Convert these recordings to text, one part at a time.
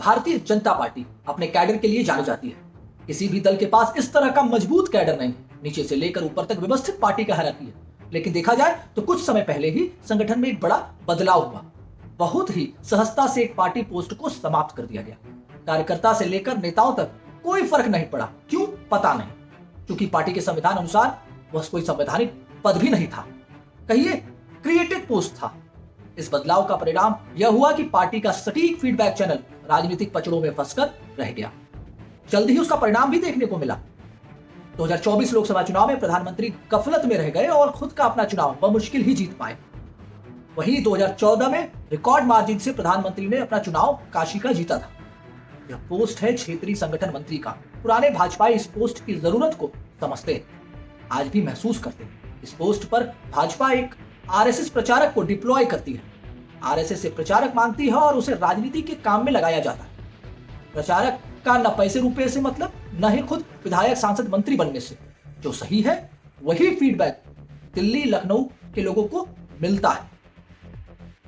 Bharatiya Janata party अपने cadre के लिए जानी जाती है। किसी भी दल के पास इस तरह का मजबूत कैडर नहीं, नीचे से लेकर ऊपर तक व्यवस्थित पार्टी का हायरार्की है। लेकिन देखा जाए तो कुछ समय पहले ही संगठन में एक बड़ा बदलाव हुआ। बहुत ही सहजता से एक पार्टी पोस्ट को समाप्त कर दिया गया। कार्यकर्ता से लेकर नेताओं तक कोई फर्क नहीं पड़ा। क्यों? पता नहीं। क्योंकि पार्टी के संविधान अनुसार वह कोई संवैधानिक पद भी नहीं था, कहिए क्रिएटेड पोस्ट था। इस बदलाव का परिणाम यह हुआ कि पार्टी का सटीक फीडबैक चैनल राजनीतिक पचड़ों में फंसकर रह गया। जल्द ही उसका परिणाम भी देखने को मिला। 2024 लोकसभा चुनाव में प्रधानमंत्री गफलत में रह गए और खुद का अपना चुनाव बमुश्किल ही जीत पाए। वहीं 2014 में रिकॉर्ड मार्जिन से प्रधानमंत्री ने अपना चुनाव काशी का जीता था। यह पोस्ट है क्षेत्रीय संगठन मंत्री का। पुराने भाजपाई इस पोस्ट की जरूरत को समझते हैं, आज भी महसूस करते हैं। इस पोस्ट पर भाजपा एक आरएसएस प्रचारक को डिप्लॉय करती है। आरएसएस से प्रचारक मांगती है और उसे राजनीति के काम में लगाया जाता है। प्रचारक का न पैसे रुपए से मतलब, न ही खुद विधायक सांसद मंत्री बनने से। जो सही है वही फीडबैक दिल्ली लखनऊ के लोगों को मिलता है।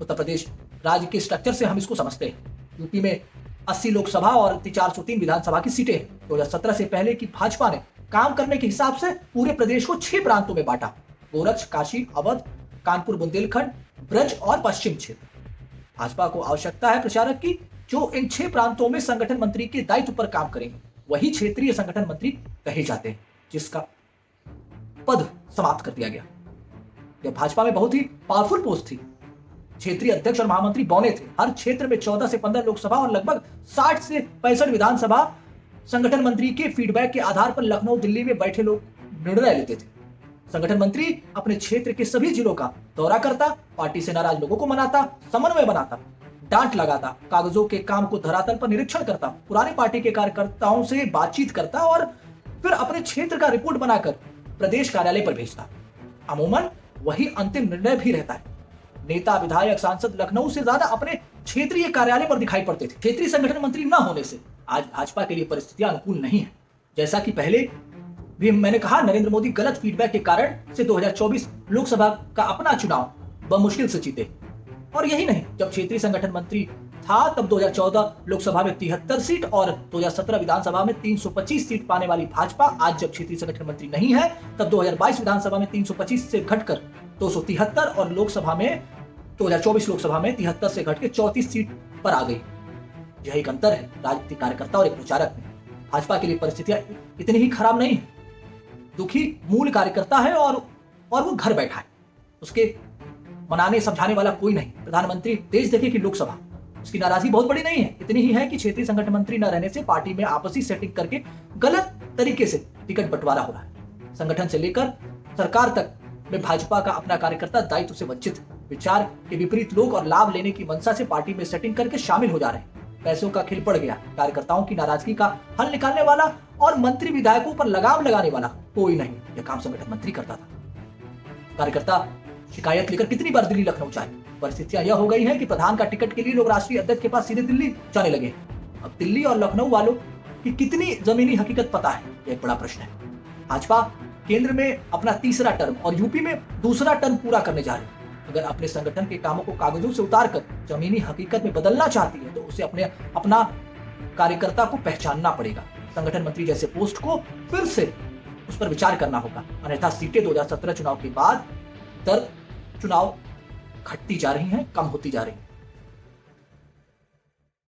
उत्तर प्रदेश राज्य के स्ट्रक्चर से हम इसको समझते हैं। यूपी में 80 लोकसभा और 403 विधानसभा की सीटें हैं। 2017 से पहले की भाजपा ने काम करने के हिसाब से पूरे प्रदेश को 6 प्रांतों में बांटा। गोरक्ष, काशी, अवध, कानपुर, बुंदेलखंड, ब्रज और पश्चिम क्षेत्र। भाजपा को आवश्यकता है प्रचारक की जो इन 6 प्रांतों में संगठन मंत्री के दायित्व पर काम करेंगे। वही क्षेत्रीय संगठन मंत्री कहे जाते हैं, जिसका पद समाप्त कर दिया गया। यह भाजपा में बहुत ही पावरफुल पोस्ट थी। क्षेत्रीय अध्यक्ष और महामंत्री बौने थे। हर क्षेत्र में 14 से 15 लोकसभा और लगभग 60 से 65 विधानसभा संगठन मंत्री के फीडबैक के आधार पर लखनऊ, दिल्ली में बैठे लोग निर्णय लेते थे। संगठन मंत्री अपने क्षेत्र के सभी जिलों का दौरा करता, पार्टी से नाराज लोगों को मनाता, समन्वय बनाता, डांट लगाता, कागजों के काम को धरातल पर निरीक्षण करता, पुराने पार्टी के कार्यकर्ताओं से बातचीत करता और फिर अपने क्षेत्र का रिपोर्ट बनाकर प्रदेश कार्यालय पर भेजता। अमूमन वही अंतिम निर्णय भी रहता है। नेता, विधायक, सांसद लखनऊ से ज्यादा अपने क्षेत्रीय कार्यालय पर दिखाई पड़ते थे। क्षेत्रीय संगठन मंत्री न होने से आज भाजपा के लिए परिस्थितियां अनुकूल नहीं है। जैसा कि पहले भी मैंने कहा, नरेंद्र मोदी गलत फीडबैक के कारण से 2024 लोकसभा का अपना चुनाव बमुश्किल से जीते। और यही नहीं, जब क्षेत्रीय संगठन मंत्री था तब 2014 लोकसभा में 73 सीट और 2017 विधानसभा में 325 सीट पाने वाली भाजपा आज जब क्षेत्रीय संगठन मंत्री नहीं है तब 2022 विधानसभा में 325 से घटकर 273 और लोकसभा में 2024 लोकसभा में 73 से घटकर 34 सीट पर आ गई। यह एक अंतर है राजनीतिक कार्यकर्ता और एक प्रचारक में। भाजपा के लिए परिस्थितियां इतनी ही खराब नहीं है। दुखी मूल कार्यकर्ता है और वो घर बैठा है। उसके मनाने समझाने वाला कोई नहीं। प्रधानमंत्री देश देखे कि लोकसभा, उसकी नाराजगी बहुत बड़ी नहीं है। इतनी ही है कि क्षेत्रीय संगठन मंत्री न रहने से पार्टी में आपसी सेटिंग करके गलत तरीके से टिकट बंटवारा हो रहा है। संगठन से लेकर सरकार तक में भाजपा का अपना कार्यकर्ता दायित्व से वंचित है। विचार के विपरीत लोग और लाभ लेने की मंशा से पार्टी में सेटिंग करके शामिल हो जा रहे हैं। पैसों का खेल पड़ गया। कार्यकर्ताओं की नाराजगी का हल निकालने वाला और मंत्री विधायकों पर लगाम लगाने वाला कोई नहीं। यह काम संगठन मंत्री करता था। कार्यकर्ता शिकायत लेकर कितनी बार दिल्ली लखनऊ जाए। परिस्थितियां यह हो गई है कि प्रधान का टिकट के लिए लोग राष्ट्रीय अध्यक्ष के पास सीधे दिल्ली जाने लगे। अब दिल्ली और लखनऊ वालों की कितनी जमीनी हकीकत पता है, यह एक बड़ा प्रश्न है। भाजपा केंद्र में अपना तीसरा टर्म और यूपी में दूसरा टर्म पूरा करने जा रही है। अगर अपने संगठन के कामों को कागजों से उतारकर जमीनी हकीकत में बदलना चाहती है तो उसे अपना कार्यकर्ता को पहचानना पड़ेगा। संगठन मंत्री जैसे पोस्ट को फिर से उस पर विचार करना होगा, अन्यथा सीटें 2017 चुनाव के बाद दर चुनाव घटती जा रही हैं, कम होती जा रही हैं।